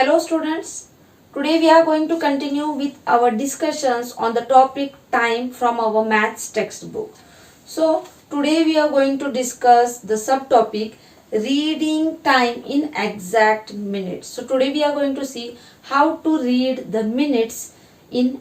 Hello students, today we are going to continue with our discussions on the topic time from our maths textbook. So today we are going to discuss the subtopic reading time in exact minutes. So today we are going to see how to read the minutes in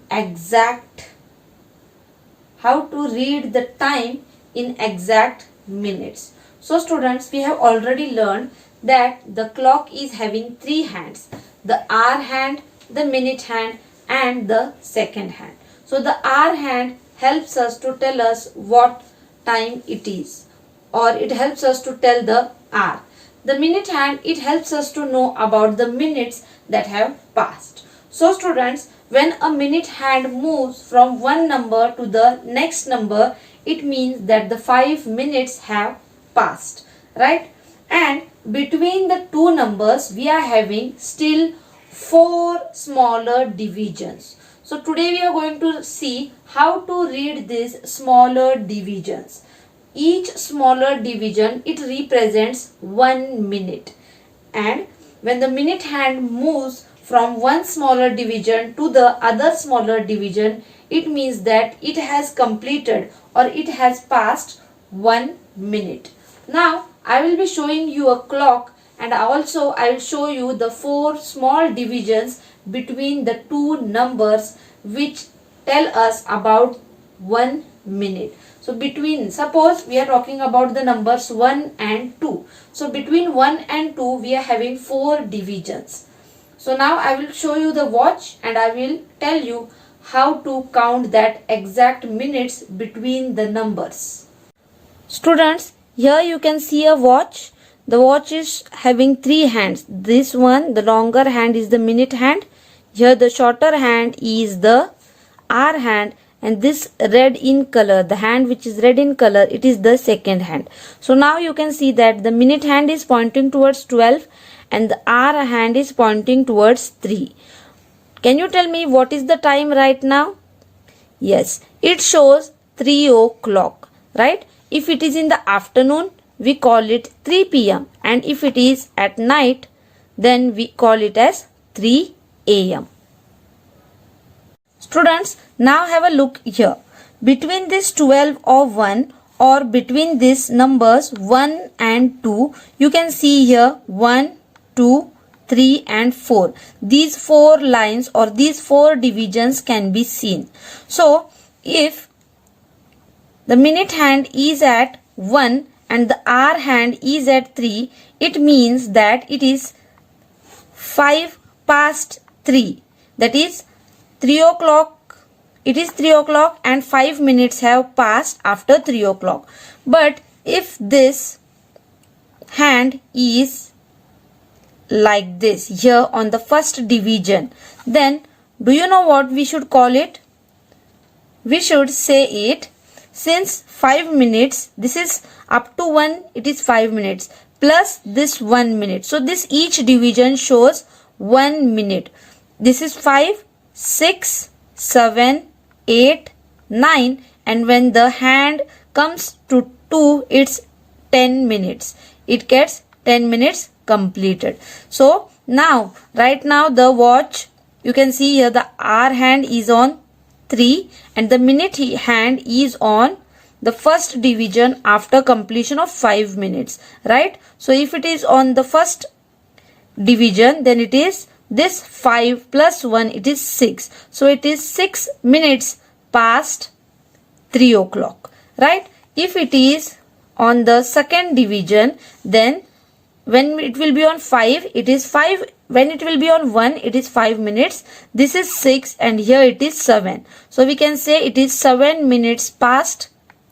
how to read the time in exact minutes. So students, we have already learned that the clock is having three hands: the hour hand, the minute hand and the second hand. So the hour hand helps us to tell us what time it is, or it helps us to tell the hour. The minute hand, it helps us to know about the minutes that have passed. So students, when a minute hand moves from one number to the next number, it means that the 5 minutes have passed, right? And between the two numbers, we are having still 4 smaller divisions. So today we are going to see how to read these smaller divisions. Each smaller division, it represents 1 minute. And when the minute hand moves from one smaller division to the other smaller division, it means that it has completed or it has passed 1 minute. Now I will be showing you a clock, and also I will show you the 4 small divisions between the two numbers which tell us about 1 minute. So between, suppose we are talking about the numbers 1 and 2. So between 1 and 2 we are having 4 divisions. So now I will show you the watch and I will tell you how to count that exact minutes between the numbers. Students, here you can see a watch. The watch is having 3 hands. This one, the longer hand, is the minute hand. Here the shorter hand is the hour hand, and this red in color, the hand which is red in color, it is the second hand. So now you can see that the minute hand is pointing towards 12 and the hour hand is pointing towards 3. Can you tell me what is the time right now? Yes, it shows 3 o'clock, right? If it is in the afternoon, we call it 3 p.m. and if it is at night, then we call it as 3 a.m. Students, now have a look here. Between this 12 or 1, or between these numbers 1 and 2, you can see here 1, 2, 3 and 4. These 4 lines or these 4 divisions can be seen. So, if the minute hand is at 1 and the hour hand is at 3, it means that it is 5 past 3. That is 3 o'clock. It is 3 o'clock and 5 minutes have passed after 3 o'clock. But if this hand is like this here on the first division, then do you know what we should call it? We should say it, since 5 minutes, this is up to 1, it is 5 minutes plus this 1 minute. So this each division shows 1 minute. This is 5, 6, 7, 8, 9, and when the hand comes to 2, it's 10 minutes. It gets 10 minutes completed. So now, right now the watch, you can see here the hour hand is on 3 and the minute hand is on the first division after completion of 5 minutes, right? So if it is on the first division, then it is this 5 plus 1, it is 6. So it is 6 minutes past 3 o'clock, right? If it is on the second division, then when it will be on 5, it is 5. When it will be on 1, it is 5 minutes. This is 6 and here it is 7. So we can say it is 7 minutes past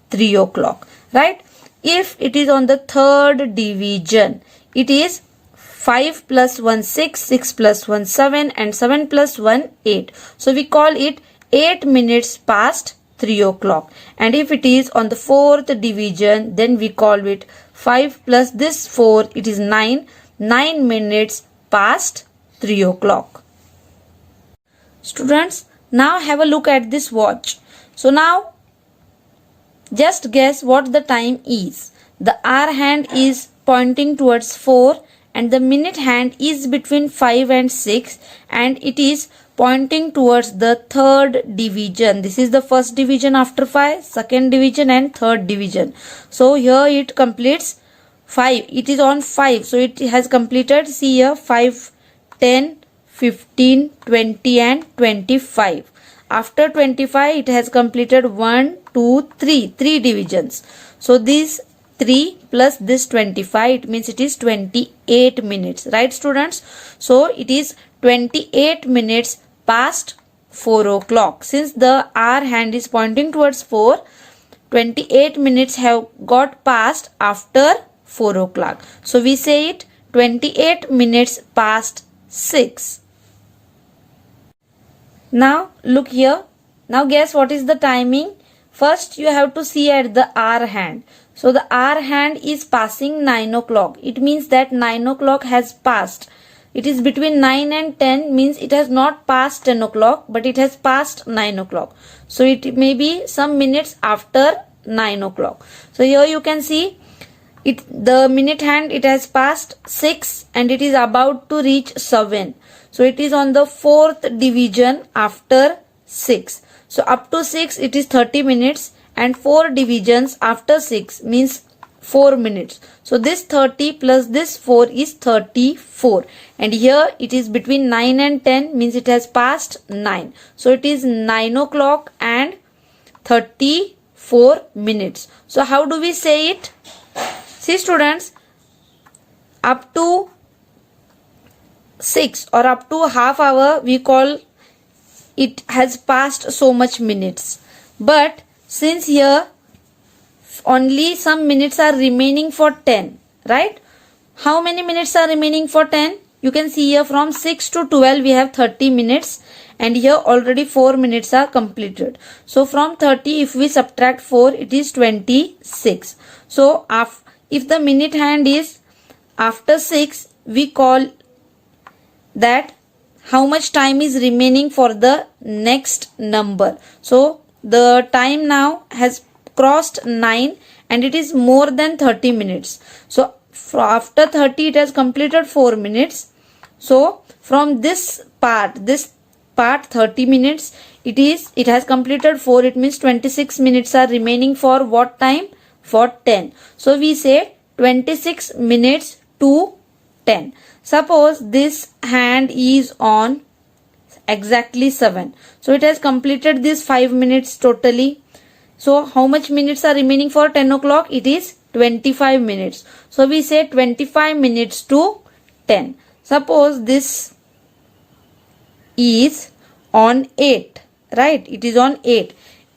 3 o'clock, right? If it is on the third division, it is 5 plus 1, 6, 6 plus 1, 7 and 7 plus 1, 8. So we call it 8 minutes past 3 o'clock. And if it is on the fourth division, then we call it 5 plus this 4, it is 9, 9 minutes past 3 o'clock. Students, now have a look at this watch. So now just guess what the time is. The hour hand is pointing towards 4 and the minute hand is between 5 and 6 and it is pointing towards the third division. This is the first division after 5, second division and third division. So here it completes 5. It is on 5. So it has completed, see here, 5, 10, 15, 20 and 25. After 25 it has completed 1, 2, 3 divisions. So this 3 plus this 25, it means it is 28 minutes, right students? So it is 28 minutes past 4 o'clock. Since the hour hand is pointing towards 4, 28 minutes have got passed after 4 o'clock. So we say it 28 minutes past 6. Now look here. Now guess what is the timing? First you have to see at the hour hand. So the hour hand is passing 9 o'clock. It means that 9 o'clock has passed. It is between 9 and 10, means it has not passed 10 o'clock but it has passed 9 o'clock. So it may be some minutes after 9 o'clock. So here you can see it, the minute hand, it has passed 6 and it is about to reach 7. So it is on the fourth division after 6. So up to 6 it is 30 minutes and 4 divisions after 6 means 4 minutes. So this 30 plus this 4 is 34. And here it is between 9 and 10 means it has passed 9. So it is 9 o'clock and 34 minutes. So how do we say it? See students, up to 6 or up to half hour we call it has passed so much minutes. But since here only some minutes are remaining for 10, right? How many minutes are remaining for 10? You can see here from 6 to 12 we have 30 minutes and here already 4 minutes are completed. So from 30 if we subtract 4 it is 26. So if the minute hand is after 6, we call that how much time is remaining for the next number. So the time now has crossed 9 and it is more than 30 minutes. So after 30 it has completed 4 minutes. So from this part 30 minutes, it has completed 4. It means 26 minutes are remaining for what time? For 10. So we say 26 minutes to 10. Suppose this hand is on exactly 7. So it has completed this 5 minutes totally. So how much minutes are remaining for 10 o'clock? It is 25 minutes. So we say 25 minutes to 10. Suppose this is on 8, right? It is on 8.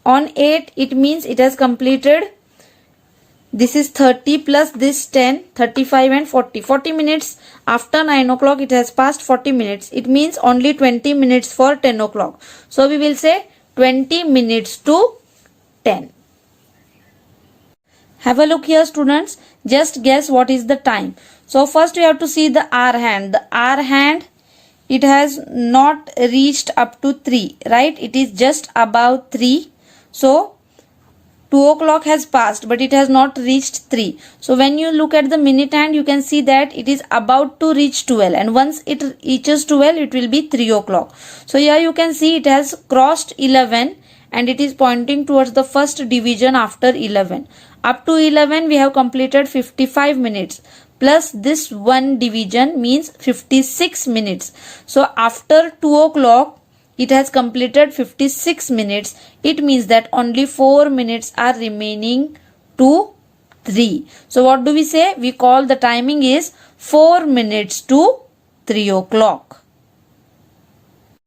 On 8 it means it has completed, this is 30 plus this 10, 35 and 40 minutes. After 9 o'clock it has passed 40 minutes. It means only 20 minutes for 10 o'clock. So we will say 20 minutes to 10. Have a look here students. Just guess what is the time. So first you have to see the hour hand. The hour hand, it has not reached up to 3, right? It is just above 3. So 2 o'clock has passed but it has not reached 3. So when you look at the minute hand, you can see that it is about to reach 12 and once it reaches 12 it will be 3 o'clock. So here you can see it has crossed 11 and it is pointing towards the first division after 11. Up to 11 we have completed 55 minutes plus this one division means 56 minutes. So after 2 o'clock it has completed 56 minutes. It means that only 4 minutes are remaining to 3. So what do we say? We call the timing is 4 minutes to 3 o'clock.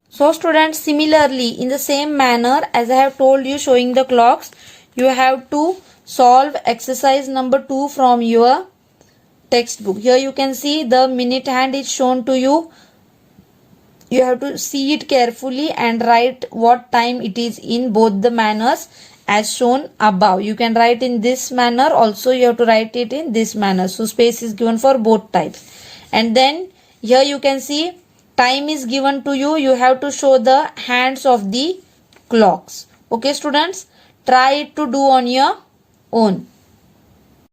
So students, similarly in the same manner as I have told you showing the clocks, you have to solve exercise number 2 from your textbook. Here you can see the minute hand is shown to you. You have to see it carefully and write what time it is in both the manners as shown above. You can write in this manner, also you have to write it in this manner. So space is given for both types. And then here you can see time is given to you. You have to show the hands of the clocks. Okay students, try it to do on your own.